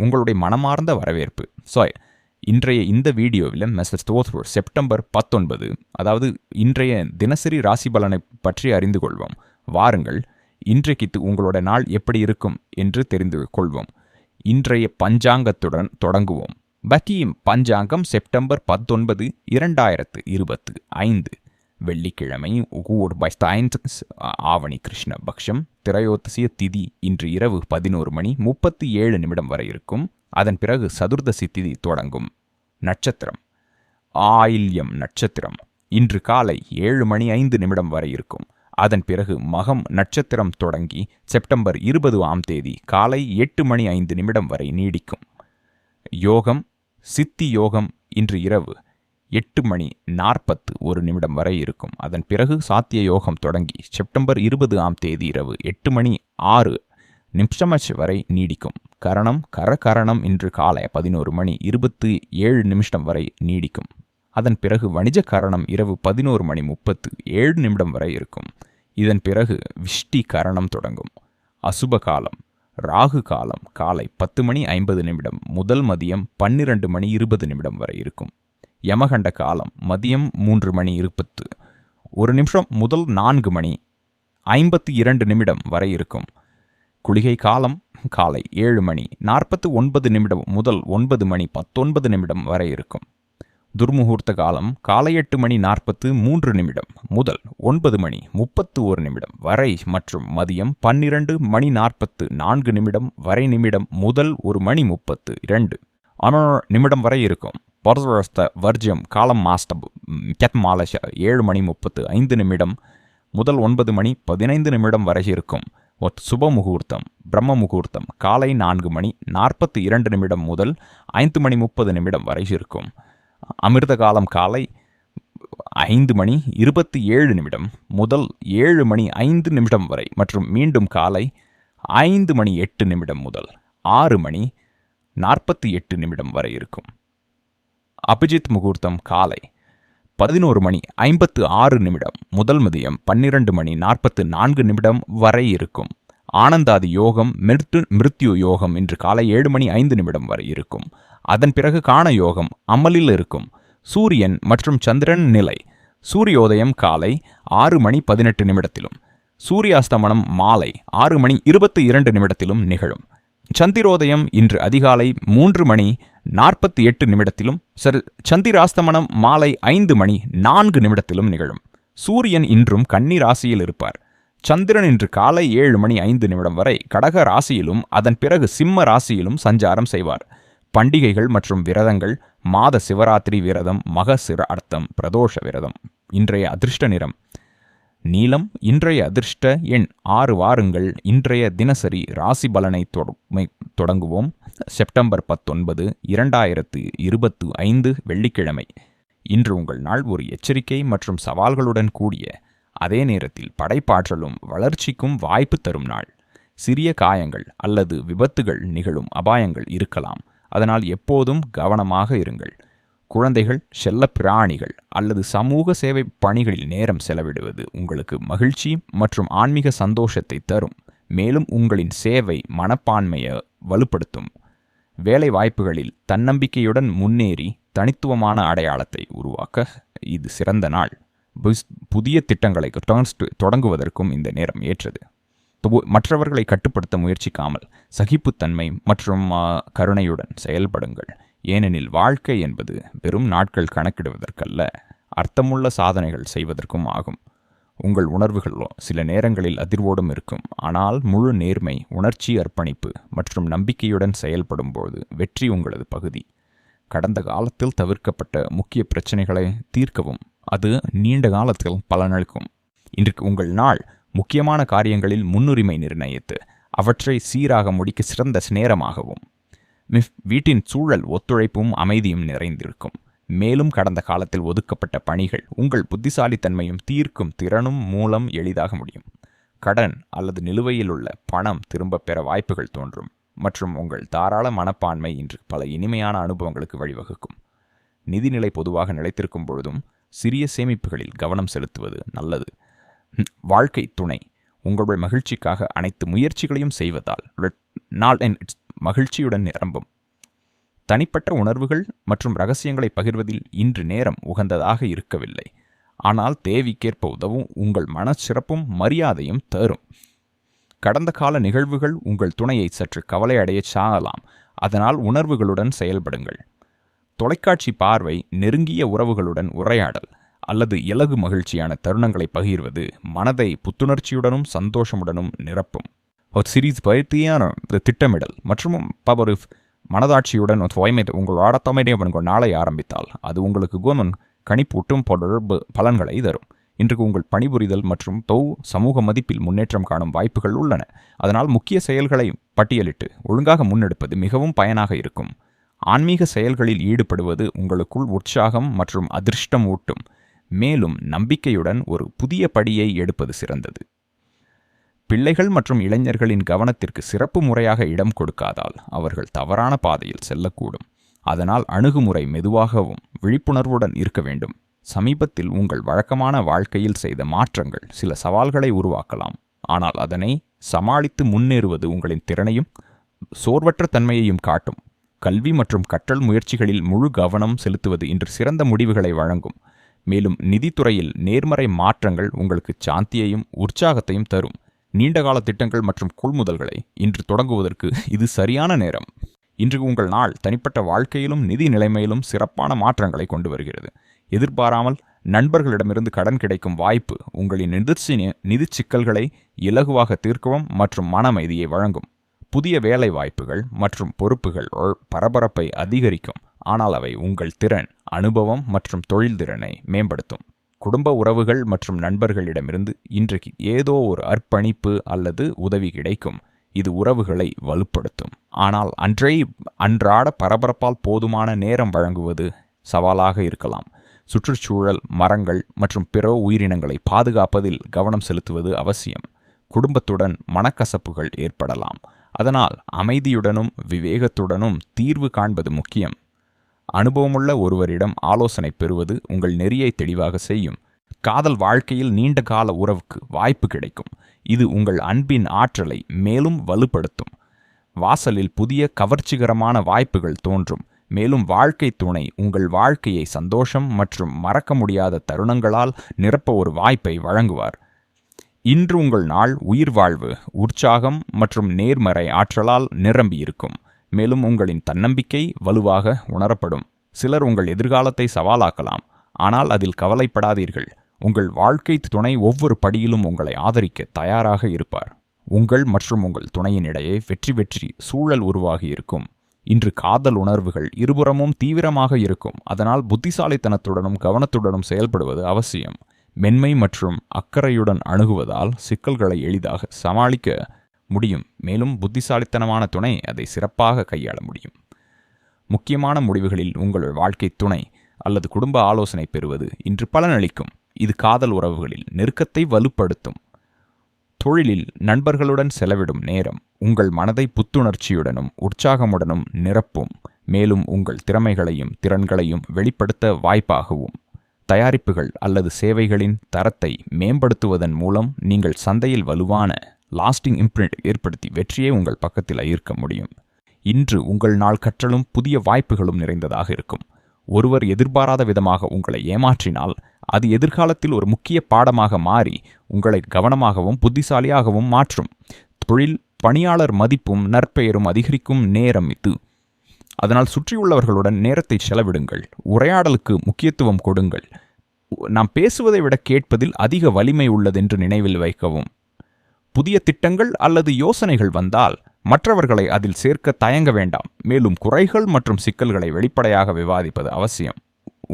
உங்களுடைய மனமார்ந்த வரவேற்பு. ஸோ இன்றைய இந்த வீடியோவில் மிஸ்டர் தோத்வர் செப்டம்பர் 19, அதாவது இன்றைய தினசரி ராசி பலனை பற்றி அறிந்து கொள்வோம். வாருங்கள், இன்றைக்கு உங்களோட நாள் எப்படி இருக்கும் என்று தெரிந்து கொள்வோம். இன்றைய பஞ்சாங்கத்துடன் தொடங்குவோம். பக்கியம் பஞ்சாங்கம் செப்டம்பர் 19, 2025 வெள்ளிக்கிழமை, ஆவணி கிருஷ்ண பக்ஷம், திரையோதசிய திதி இன்று இரவு 11:37 வரை இருக்கும். அதன் பிறகு சதுர்தசி திதி தொடங்கும். நட்சத்திரம் ஆயில்யம் நட்சத்திரம் இன்று காலை 7:05 வரை இருக்கும். அதன் பிறகு மகம் நட்சத்திரம் தொடங்கி செப்டம்பர் 20ஆம் தேதி காலை 8:05 வரை நீடிக்கும். யோகம் சித்தி யோகம் இன்று இரவு 8:41 வரை இருக்கும். அதன் பிறகு சாத்திய யோகம் தொடங்கி செப்டம்பர் 20ஆம் தேதி இரவு 8:06 வரை நீடிக்கும். கரணம் கரணம் இன்று காலை 11:27 வரை நீடிக்கும். அதன் பிறகு வணிஜ கரணம் இரவு 11:37 வரை இருக்கும். இதன் பிறகு விஷ்டி கரணம் தொடங்கும். அசுப காலம் ராகு காலம் காலை 10:50 முதல் மதியம் 12:20 வரை இருக்கும். யமகண்ட காலம் மதியம் 3:21 முதல் 4:52 வரை இருக்கும். குளிகை காலம் காலை 7:49 முதல் 9:19 வரை இருக்கும். துர்முகூர்த்த காலம் காலை 8:43 முதல் 9:31 வரை மற்றும் மதியம் 12:44 வரை முதல் 1:32 வரை இருக்கும். பரதவஸ்த வர்ஜியம் காலம் மாஸ்டம் கெத்மாலஷ 7:35 முதல் 9:15 வரை இருக்கும். சுப முகூர்த்தம் பிரம்ம முகூர்த்தம் காலை 4:42 முதல் 5:30 வரை இருக்கும். அமிர்த காலம் காலை 5:27 முதல் 7:05 வரை மற்றும் மீண்டும் காலை 5:08 முதல் 6:48 வரை இருக்கும். அபிஜித் முகூர்த்தம் காலை 11:56 முதல் மதியம் 12:44 வரை இருக்கும். ஆனந்தாதி யோகம் மிருத்யு யோகம் இன்று காலை 7:05 வரை இருக்கும். அதன் பிறகு காண யோகம் அமலில் இருக்கும். சூரியன் மற்றும் சந்திரன் நிலை. சூரியோதயம் காலை 6:18 சூரியாஸ்தமனம் மாலை 6:22 நிகழும். சந்திரோதயம் இன்று அதிகாலை 3:48 சந்திராஸ்தமனம் மாலை 5:04 நிகழும். சூரியன் இன்றும் கன்னி ராசியில் இருப்பார். சந்திரன் இன்று காலை 7:05 வரை கடக ராசியிலும் அதன் பிறகு சிம்ம ராசியிலும் சஞ்சாரம் செய்வார். பண்டிகைகள் மற்றும் விரதங்கள். மாத சிவராத்திரி விரதம், மகசிர அர்த்தம், பிரதோஷ விரதம். இன்றைய அதிர்ஷ்ட நிறம் நீலம். இன்றைய அதிர்ஷ்ட எண் 6. வாருங்கள், இன்றைய தினசரி ராசி பலனை தொடங்குவோம். செப்டம்பர் 19, 2025 வெள்ளிக்கிழமை. இன்று உங்கள் நாள் ஒரு எச்சரிக்கை மற்றும் சவால்களுடன் கூடிய, அதே நேரத்தில் படைப்பாற்றலும் வளர்ச்சிக்கும் வாய்ப்பு தரும் நாள். சிறிய காயங்கள் அல்லது விபத்துகள் நிகழும் அபாயங்கள் இருக்கலாம். அதனால் எப்போதும் கவனமாக இருங்கள். குழந்தைகள், செல்ல பிராணிகள் அல்லது சமூக சேவை பணிகளில் நேரம் செலவிடுவது உங்களுக்கு மகிழ்ச்சி மற்றும் ஆன்மீக சந்தோஷத்தை தரும். மேலும் உங்களின் சேவை மனப்பான்மையை வலுப்படுத்தும். வேலை வாய்ப்புகளில் தன்னம்பிக்கையுடன் முன்னேறி தனித்துவமான அடையாளத்தை உருவாக்க இது சிறந்த நாள். புதிய திட்டங்களை தொடங்குவதற்கும் இந்த நேரம் ஏற்றது. மற்றவர்களை கட்டுப்படுத்த முயற்சிக்காமல் சகிப்புத்தன்மை மற்றும் கருணையுடன் செயல்படுங்கள். ஏனெனில் வாழ்க்கை என்பது வெறும் நாட்கள் கணக்கிடுவதற்கல்ல, அர்த்தமுள்ள சாதனைகள் செய்வதற்கும் ஆகும். உங்கள் உணர்வுகளோ சில நேரங்களில் அதிர்வோடும் இருக்கும். ஆனால் முழு நேர்மை, உணர்ச்சி, அர்ப்பணிப்பு மற்றும் நம்பிக்கையுடன் செயல்படும் போது வெற்றி உங்களது பகுதி. கடந்த காலத்தில் தவிர்க்கப்பட்ட முக்கிய பிரச்சனைகளை தீர்க்கவும் அது நீண்ட காலத்தில் பலனளிக்கும். இன்றைக்கு உங்கள் நாள் முக்கியமான காரியங்களில் முன்னுரிமை நிர்ணயித்து அவற்றை சீராக முடிக்க சிறந்த நேரமாகவும். வீட்டின் சூழல் ஒத்துழைப்பும் அமைதியும் நிறைந்திருக்கும். மேலும் கடந்த காலத்தில் ஒதுக்கப்பட்ட பணிகள் உங்கள் புத்திசாலித்தன்மையும் தீர்க்கும் திறனும் மூலம் எளிதாக முடியும். கடன் அல்லது நிலுவையில் உள்ள பணம் திரும்ப பெற வாய்ப்புகள் தோன்றும் மற்றும் உங்கள் தாராள மனப்பான்மை இன்று பல இனிமையான அனுபவங்களுக்கு வழிவகுக்கும். நிதிநிலை பொதுவாக நிலைத்திருக்கும் பொழுதும் சிறிய சேமிப்புகளில் கவனம் செலுத்துவது நல்லது. வாழ்க்கை துணை உங்கள் மகிழ்ச்சிக்காக அனைத்து முயற்சிகளையும் செய்வதால் மகிழ்ச்சியுடன் நிரம்பும். தனிப்பட்ட உணர்வுகள் மற்றும் ரகசியங்களை பகிர்வதில் இன்று நேரம் உகந்ததாக இருக்கவில்லை. ஆனால் தேவைக்கேற்ப உதவும் உங்கள் மனச்சிறப்பும் மரியாதையும் தரும். கடந்த கால நிகழ்வுகள் உங்கள் துணையை சற்று கவலையடைய சாகலாம். அதனால் உணர்வுகளுடன் செயல்படுங்கள். தொலைக்காட்சி பார்வை, நெருங்கிய உறவுகளுடன் உரையாடல் அல்லது இலகு மகிழ்ச்சியான தருணங்களை பகிர்வது மனதை புத்துணர்ச்சியுடனும் சந்தோஷமுடனும் நிரப்பும். ஒரு சீரீஸ் பயிற்சியான திட்டமிடல் மற்றும் ஒரு மனதாட்சியுடன் உங்கள் ஆடத்தமையை உங்கள் நாளை ஆரம்பித்தால் அது உங்களுக்கு கணிப்பூட்டும் தொடர்பு பலன்களை தரும். இன்றைக்கு உங்கள் பணிபுரிதல் மற்றும் சமூக மதிப்பில் முன்னேற்றம் காணும் வாய்ப்புகள் உள்ளன. அதனால் முக்கிய செயல்களை பட்டியலிட்டு ஒழுங்காக முன்னெடுப்பது மிகவும் பயனாக இருக்கும். ஆன்மீக செயல்களில் ஈடுபடுவது உங்களுக்குள் உற்சாகம் மற்றும் அதிர்ஷ்டம் ஊட்டும். மேலும் நம்பிக்கையுடன் ஒரு புதிய படியை எடுப்பது சிறந்தது. பிள்ளைகள் மற்றும் இளைஞர்களின் கவனத்திற்கு சிறப்பு முறையாக இடம் கொடுக்காதால் அவர்கள் தவறான பாதையில் செல்லக்கூடும். அதனால் அணுகுமுறை மெதுவாகவும் விழிப்புணர்வுடன் இருக்க வேண்டும். சமீபத்தில் உங்கள் வழக்கமான வாழ்க்கையில் செய்த மாற்றங்கள் சில சவால்களை உருவாக்கலாம். ஆனால் அதனை சமாளித்து முன்னேறுவது உங்களின் திறனையும் சோர்வற்ற தன்மையையும் காட்டும். கல்வி மற்றும் கற்றல் முயற்சிகளில் முழு கவனம் செலுத்துவது இன்று சிறந்த முடிவுகளை வழங்கும். மேலும் நிதித்துறையில் நேர்மறை மாற்றங்கள் உங்களுக்கு சாந்தியையும் உற்சாகத்தையும் தரும். நீண்டகால திட்டங்கள் மற்றும் கொள்முதல்களை இன்று தொடங்குவதற்கு இது சரியான நேரம். இன்று உங்கள் நாள் தனிப்பட்ட வாழ்க்கையிலும் நிதி நிலைமையிலும் சிறப்பான மாற்றங்களை கொண்டு வருகிறது. எதிர்பாராமல் நண்பர்களிடமிருந்து கடன் கிடைக்கும் வாய்ப்பு உங்களின் நிதி சிக்கல்களை இலகுவாக தீர்க்கவும் மற்றும் மன அமைதியை வழங்கும். புதிய வேலை வாய்ப்புகள் மற்றும் பொறுப்புகள் பரபரப்பை அதிகரிக்கும். ஆனால் அவை உங்கள் திறன், அனுபவம் மற்றும் தொழில் திறனை மேம்படுத்தும். குடும்ப உறவுகள் மற்றும் நண்பர்களிடமிருந்து இன்றைக்கு ஏதோ ஒரு அர்ப்பணிப்பு அல்லது உதவி கிடைக்கும். இது உறவுகளை வலுப்படுத்தும். ஆனால் அன்றாட பரபரப்பால் போதுமான நேரம் வழங்குவது சவாலாக இருக்கலாம். சுற்றுச்சூழல், மரங்கள் மற்றும் பிற உயிரினங்களை பாதுகாப்பதில் கவனம் செலுத்துவது அவசியம். குடும்பத்துடன் மனக்கசப்புகள் ஏற்படலாம். அதனால் அமைதியுடனும் விவேகத்துடனும் தீர்வு காண்பது முக்கியம். அனுபவமுள்ள ஒருவரிடம் ஆலோசனை பெறுவது உங்கள் நெறியை தெளிவாக செய்யும். காதல் வாழ்க்கையில் நீண்ட கால உறவுக்கு வாய்ப்பு கிடைக்கும். இது உங்கள் அன்பின் ஆற்றலை மேலும் வலுப்படுத்தும். வாசலில் புதிய கவர்ச்சிகரமான வாய்ப்புகள் தோன்றும். மேலும் வாழ்க்கை துணை உங்கள் வாழ்க்கையை சந்தோஷம் மற்றும் மறக்க முடியாத தருணங்களால் நிரப்ப ஒரு வாய்ப்பை வழங்குவார். இன்று உங்கள் நாள் உயிர் வாழ்வு, உற்சாகம் மற்றும் நேர்மறை ஆற்றலால் நிரம்பியிருக்கும். மேலும் உங்களின் தன்னம்பிக்கை வலுவாக உணரப்படும். சிலர் உங்கள் எதிர்காலத்தை சவாலாக்கலாம். ஆனால் அதில் கவலைப்படாதீர்கள். உங்கள் வாழ்க்கை துணை ஒவ்வொரு படியிலும் உங்களை ஆதரிக்க தயாராக இருப்பார். உங்கள் மற்றும் உங்கள் துணையின் இடையே வெற்றி சூழல் உருவாகி இருக்கும். இன்று காதல் உணர்வுகள் இருபுறமும் தீவிரமாக இருக்கும். அதனால் புத்திசாலித்தனத்துடனும் கவனத்துடனும் செயல்படுவது அவசியம். மென்மை மற்றும் அக்கறையுடன் அணுகுவதால் சிக்கல்களை எளிதாக சமாளிக்க முடியும். மேலும் புத்திசாலித்தனமான துணை அதை சிறப்பாக கையாள முடியும். முக்கியமான முடிவுகளில் உங்கள் வாழ்க்கை துணை அல்லது குடும்ப ஆலோசனை பெறுவது இன்று பலனளிக்கும். இது காதல் உறவுகளில் நெருக்கத்தை வலுப்படுத்தும். தொழிலில் நண்பர்களுடன் செலவிடும் நேரம் உங்கள் மனதை புத்துணர்ச்சியுடனும் உற்சாகமுடனும் நிரப்பும். மேலும் உங்கள் திறமைகளையும் திறன்களையும் வெளிப்படுத்த வாய்ப்பாகவும். தயாரிப்புகள் அல்லது சேவைகளின் தரத்தை மேம்படுத்துவதன் மூலம் நீங்கள் சந்தையில் வலுவான லாஸ்டிங் இம்ப்ரிண்ட் ஏற்படுத்தி வெற்றியை உங்கள் பக்கத்தில் ஈர்க்க முடியும். இன்று உங்கள் நாள் கற்றலும் புதிய வாய்ப்புகளும் நிறைந்ததாக இருக்கும். ஒருவர் எதிர்பாராத விதமாக உங்களை ஏமாற்றினால் அது எதிர்காலத்தில் ஒரு முக்கிய பாடமாக மாறி உங்களை கவனமாகவும் புத்திசாலியாகவும் மாற்றும். தொழில் பணியாளர் மதிப்பும் நற்பெயரும் அதிகரிக்கும் நேரம் இது. அதனால் சுற்றியுள்ளவர்களுடன் நேரத்தை செலவிடுங்கள். உரையாடலுக்கு முக்கியத்துவம் கொடுங்கள். நாம் பேசுவதை விட கேட்பதில் அதிக வலிமை உள்ளதென்று நினைவில் வைக்கவும். புதிய திட்டங்கள் அல்லது யோசனைகள் வந்தால் மற்றவர்களை அதில் சேர்க்க தயங்க வேண்டாம். மேலும் குறைகள் மற்றும் சிக்கல்களை வெளிப்படையாக விவாதிப்பது அவசியம்.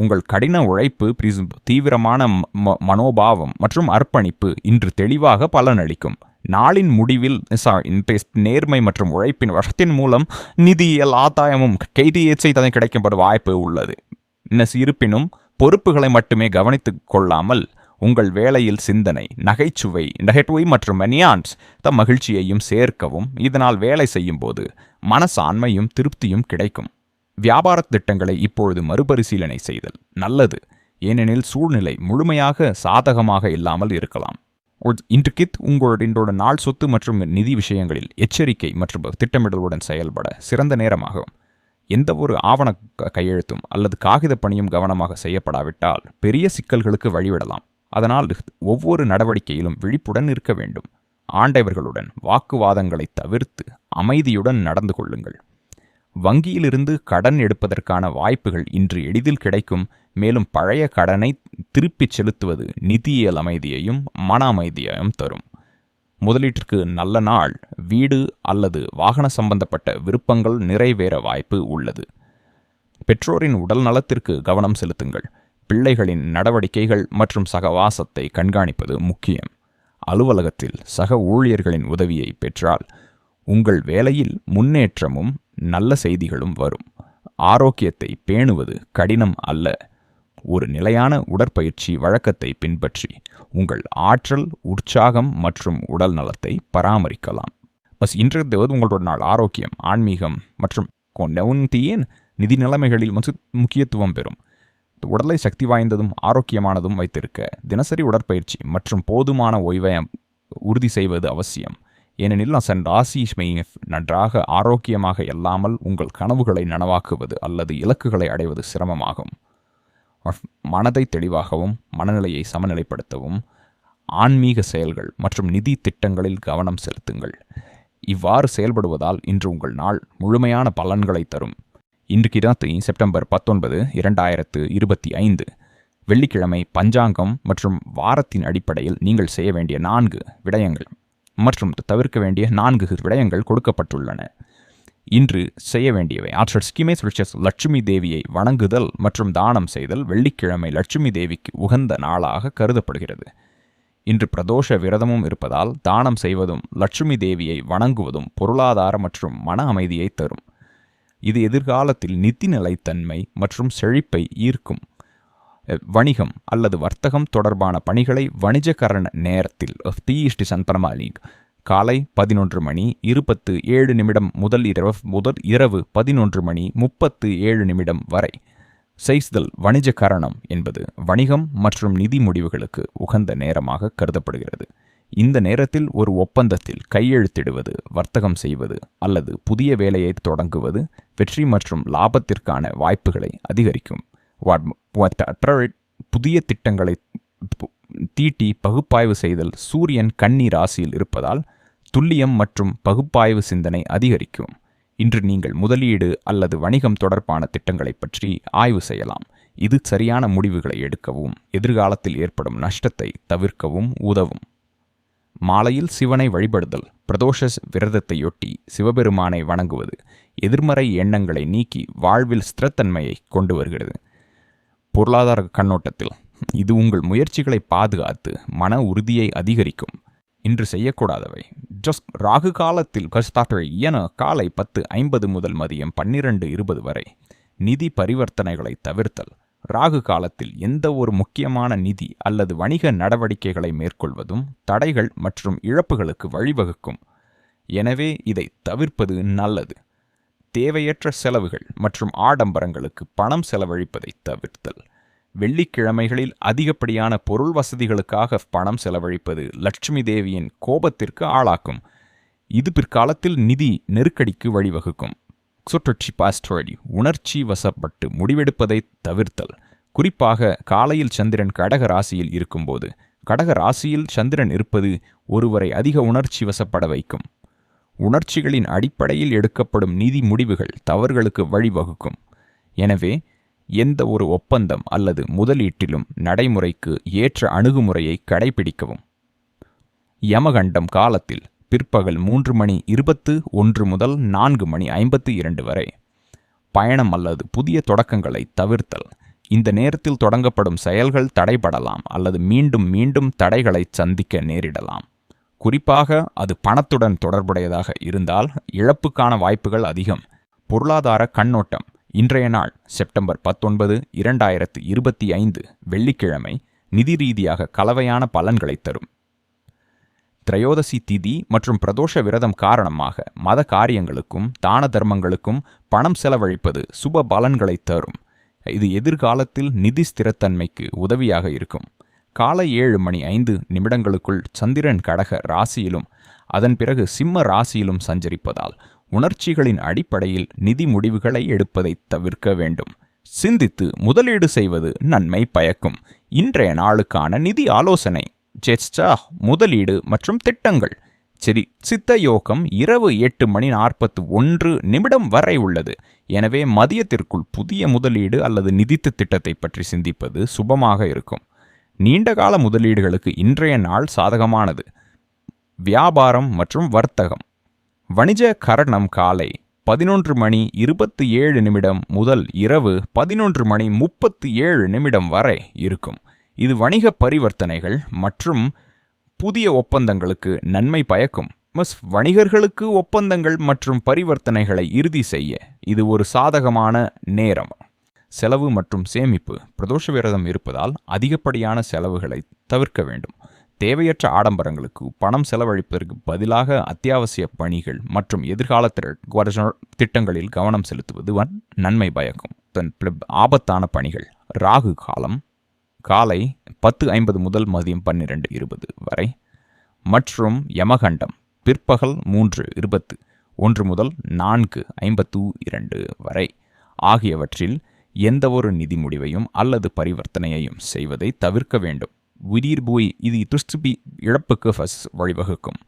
உங்கள் கடின உழைப்பு, தீவிரமான மனோபாவம் மற்றும் அர்ப்பணிப்பு இன்று தெளிவாக பலனளிக்கும். நாளின் முடிவில் நேர்மை மற்றும் உழைப்பின் வசத்தின் மூலம் நிதியியல் ஆதாயமும் KTHI கிடைக்கப்படும் வாய்ப்பு உள்ளது. இருப்பினும் பொறுப்புகளை மட்டுமே கவனித்துக் கொள்ளாமல் உங்கள் வேலையில் சிந்தனை, நகைச்சுவை மற்றும் மெனியான்ஸ் மகிழ்ச்சியையும் சேர்க்கவும். இதனால் வேலை செய்யும் போது மனசான்மையும் திருப்தியும் கிடைக்கும். வியாபார திட்டங்களை இப்பொழுது மறுபரிசீலனை செய்தல் நல்லது. ஏனெனில் சூழ்நிலை முழுமையாக சாதகமாக இல்லாமல் இருக்கலாம். இன்றைக்கு உங்களோட நாள் சொத்து மற்றும் நிதி விஷயங்களில் எச்சரிக்கை மற்றும் திட்டமிடலுடன் செயல்பட சிறந்த நேரமாகும். எந்த ஒரு ஆவண கையெழுத்தும் அல்லது காகித பணியும் கவனமாக செய்யப்படாவிட்டால் பெரிய சிக்கல்களுக்கு வழிவிடலாம். அதனால் ஒவ்வொரு நடவடிக்கையிலும் விழிப்புடன் இருக்க வேண்டும். ஆண்டவர்களுடன் வாக்குவாதங்களை தவிர்த்து அமைதியுடன் நடந்து கொள்ளுங்கள். வங்கியிலிருந்து கடன் எடுப்பதற்கான வாய்ப்புகள் இன்று எளிதில் கிடைக்கும். மேலும் பழைய கடனை திருப்பிச் செலுத்துவது நிதியியல் அமைதியையும் மன அமைதியையும் தரும். முதலீட்டிற்கு நல்ல நாள். வீடு அல்லது வாகன சம்பந்தப்பட்ட விருப்பங்கள் நிறைவேற வாய்ப்பு உள்ளது. பெற்றோரின் உடல் நலத்திற்கு கவனம் செலுத்துங்கள். பிள்ளைகளின் நடவடிக்கைகள் மற்றும் சகவாசத்தை கண்காணிப்பது முக்கியம். அலுவலகத்தில் சக ஊழியர்களின் உதவியை பெற்றால் உங்கள் வேலையில் முன்னேற்றமும் நல்ல செய்திகளும் வரும். ஆரோக்கியத்தை பேணுவது கடினம் அல்ல. ஒரு நிலையான உடற்பயிற்சி வழக்கத்தை பின்பற்றி உங்கள் ஆற்றல், உற்சாகம் மற்றும் உடல் நலத்தை பராமரிக்கலாம். இன்றைய உங்களோட நாள் ஆரோக்கியம், ஆன்மீகம் மற்றும் நிதி நிலைமைகளில் முக்கியத்துவம் பெறும். உடலை சக்தி வாய்ந்ததும் ஆரோக்கியமானதும் வைத்திருக்க தினசரி உடற்பயிற்சி மற்றும் போதுமான ஓய்வை உறுதி செய்வது அவசியம். ஏனெனில் ராசி நன்றாக ஆரோக்கியமாக இல்லாமல் உங்கள் கனவுகளை நனவாக்குவது அல்லது இலக்குகளை அடைவது சிரமமாகும். மனதை தெளிவாகவும் மனநிலையை சமநிலைப்படுத்தவும் ஆன்மீக செயல்கள் மற்றும் நிதி திட்டங்களில் கவனம் செலுத்துங்கள். இவ்வாறு செயல்படுவதால் இன்று உங்கள் நாள் முழுமையான பலன்களை தரும். இன்றைக்கு செப்டம்பர் 19, 2025 வெள்ளிக்கிழமை. பஞ்சாங்கம் மற்றும் வாரத்தின் அடிப்படையில் நீங்கள் செய்ய வேண்டிய 4 விடயங்கள் மற்றும் தவிர்க்க வேண்டிய 4 விடயங்கள் கொடுக்கப்பட்டுள்ளன. இன்று செய்ய வேண்டியவை: லட்சுமி தேவியை வணங்குதல் மற்றும் தானம் செய்தல். வெள்ளிக்கிழமை லட்சுமி தேவிக்கு உகந்த நாளாக கருதப்படுகிறது. இன்று பிரதோஷ விரதமும் இருப்பதால் தானம் செய்வதும் லட்சுமி தேவியை வணங்குவதும் பொருளாதார மற்றும் மன அமைதியை தரும். இது எதிர்காலத்தில் நிதி நிலைத்தன்மை மற்றும் செழிப்பை ஈர்க்கும். வணிகம் அல்லது வர்த்தகம் தொடர்பான பணிகளை வணிகக்கரண நேரத்தில் காலை 11:27 முதல் இரவு 11:37 வரை செய்தல். வணிக கரணம் என்பது வணிகம் மற்றும் நிதி முடிவுகளுக்கு உகந்த நேரமாக கருதப்படுகிறது. இந்த நேரத்தில் ஒரு ஒப்பந்தத்தில் கையெழுத்திடுவது, வர்த்தகம் செய்வது அல்லது புதிய வேலையை தொடங்குவது வெற்றி மற்றும் லாபத்திற்கான வாய்ப்புகளை அதிகரிக்கும். புதிய திட்டங்களை தீட்டி பகுப்பாய்வு செய்தல். சூரியன் கன்னி ராசியில் இருப்பதால் துல்லியம் மற்றும் பகுப்பாய்வு சிந்தனை அதிகரிக்கும். இன்று நீங்கள் முதலீடு அல்லது வணிகம் தொடர்பான திட்டங்களை பற்றி ஆய்வு செய்யலாம். இது சரியான முடிவுகளை எடுக்கவும் எதிர்காலத்தில் ஏற்படும் நஷ்டத்தை தவிர்க்கவும் உதவும். மாலையில் சிவனை வழிபடுதல். பிரதோஷ விரதத்தையொட்டி சிவபெருமானை வணங்குவது எதிர்மறை எண்ணங்களை நீக்கி வாழ்வில் ஸ்திரத்தன்மையை கொண்டு வருகிறது. பொருளாதார கண்ணோட்டத்தில் இது உங்கள் முயற்சிகளை பாதுகாத்து மன உறுதியை அதிகரிக்கும். இன்று செய்யக்கூடாதவை: ராகு காலத்தில் காலை 10:50 முதல் மதியம் 12:20 வரை நிதி பரிவர்த்தனைகளை தவிர்த்தல். ராகு காலத்தில் எந்த ஒரு முக்கியமான நிதி அல்லது வணிக நடவடிக்கைகளை மேற்கொள்வதும் தடைகள் மற்றும் இழப்புகளுக்கு வழிவகுக்கும். எனவே இதை தவிர்ப்பது நல்லது. தேவையற்ற செலவுகள் மற்றும் ஆடம்பரங்களுக்கு பணம் செலவழிப்பதை தவிர்த்தல். வெள்ளிக்கிழமைகளில் அதிகப்படியான பொருள் வசதிகளுக்காக பணம் செலவழிப்பது லட்சுமி தேவியின் கோபத்திற்கு ஆளாக்கும். இது பிற்காலத்தில் நிதி நெருக்கடிக்கு வழிவகுக்கும். உணர்ச்சி வசப்பட்டு முடிவெடுப்பதை தவிர்த்தல். குறிப்பாக காலையில் சந்திரன் கடக ராசியில் இருக்கும்போது. கடக ராசியில் சந்திரன் இருப்பது ஒருவரை அதிக உணர்ச்சி வசப்பட வைக்கும். உணர்ச்சிகளின் அடிப்படையில் எடுக்கப்படும் நிதி முடிவுகள் தவறுகளுக்கு வழிவகுக்கும். எனவே எந்த ஒரு ஒப்பந்தம் அல்லது முதலீட்டிலும் நடைமுறைக்கு ஏற்ற அணுகுமுறையை கடைபிடிக்கவும். யமகண்டம் காலத்தில் பிற்பகல் 3:21 முதல் 4:52 வரை பயணம் அல்லது புதிய தொடக்கங்களை தவிர்த்தல். இந்த நேரத்தில் தொடங்கப்படும் செயல்கள் தடைபடலாம் அல்லது மீண்டும் மீண்டும் தடைகளை சந்திக்க நேரிடலாம். குறிப்பாக அது பணத்துடன் தொடர்புடையதாக இருந்தால் இழப்புக்கான வாய்ப்புகள் அதிகம். பொருளாதார கண்ணோட்டம். இன்றைய நாள் செப்டம்பர் 19, 2025 வெள்ளிக்கிழமை நிதி ரீதியாக கலவையான பலன்களை தரும். திரையோதசி திதி மற்றும் பிரதோஷ விரதம் காரணமாக மத காரியங்களுக்கும் தான தர்மங்களுக்கும் பணம் செலவழிப்பது சுப பலன்களை தரும். இது எதிர்காலத்தில் நிதி ஸ்திரத்தன்மைக்கு உதவியாக இருக்கும். காலை 7:05 சந்திரன் கடக ராசியிலும் அதன் பிறகு சிம்ம ராசியிலும் சஞ்சரிப்பதால் உணர்ச்சிகளின் அடிப்படையில் நிதி முடிவுகளை எடுப்பதை தவிர்க்க வேண்டும். சிந்தித்து முதலீடு செய்வது நன்மை பயக்கும். இன்றைய நாளுக்கான நிதி ஆலோசனை: ஜெஸ்டா முதலீடு மற்றும் திட்டங்கள். சித்த யோகம் இரவு 8:41 வரை உள்ளது. எனவே மதியத்திற்குள் புதிய முதலீடு அல்லது நிதி திட்டத்தை பற்றி சிந்திப்பது சுபமாக இருக்கும். நீண்டகால முதலீடுகளுக்கு இன்றைய நாள் சாதகமானது. வியாபாரம் மற்றும் வர்த்தகம். வணிக கரணம் காலை 11:27 முதல் இரவு 11:37 வரை இருக்கும். இது வணிக பரிவர்த்தனைகள் மற்றும் புதிய ஒப்பந்தங்களுக்கு நன்மை பயக்கும். வணிகர்களுக்கு ஒப்பந்தங்கள் மற்றும் பரிவர்த்தனைகளை இறுதி செய்ய இது ஒரு சாதகமான நேரம். செலவு மற்றும் சேமிப்பு. பிரதோஷ விரதம் இருப்பதால் அதிகப்படியான செலவுகளை தவிர்க்க வேண்டும். தேவையற்ற ஆடம்பரங்களுக்கு பணம் செலவழிப்பதற்கு பதிலாக அத்தியாவசிய பணிகள் மற்றும் எதிர்கால திட்டங்களில் கவனம் செலுத்துவது நன்மை பயக்கும். ஆபத்தான பணிகள். ராகு காலம் காலை 10:50 முதல் மதியம் 12:20 வரை மற்றும் யமகண்டம் பிற்பகல் 3:21 முதல் 4:52 வரை ஆகியவற்றில் எந்தவொரு நிதி முடிவையும் அல்லது பரிவர்த்தனையையும் செய்வதை தவிர்க்க வேண்டும். விடீர்போய் இது திருஷ்டி இழப்புக்கு வழிவகுக்கும்.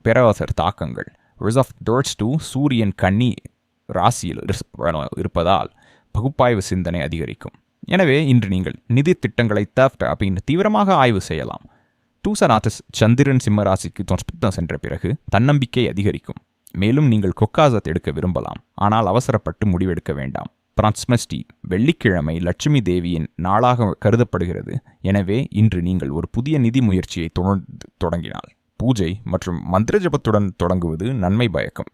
பெராசர் தாக்கங்கள். ரிசர்வ் டோர்ஸ் டூ சூரியன் கன்னி ராசியில் இருப்பதால் பகுப்பாய்வு சிந்தனை அதிகரிக்கும். எனவே இன்று நீங்கள் நிதி திட்டங்களை தீவிரமாக ஆய்வு செய்யலாம். டூசராத்தஸ் சந்திரன் சிம்ம ராசிக்கு சென்ற பிறகு தன்னம்பிக்கை அதிகரிக்கும். மேலும் நீங்கள் கொக்காசத் எடுக்க விரும்பலாம், ஆனால் அவசரப்பட்டு முடிவெடுக்க வேண்டாம். பிரான்ஸ்மஸ்டி வெள்ளிக்கிழமை லட்சுமி தேவியின் நாளாக கருதப்படுகிறது. எனவே இன்று நீங்கள் ஒரு புதிய நிதி முயற்சியை தொடங்கினால் பூஜை மற்றும் மந்திர ஜபத்துடன் தொடங்குவது நன்மை பயக்கும்.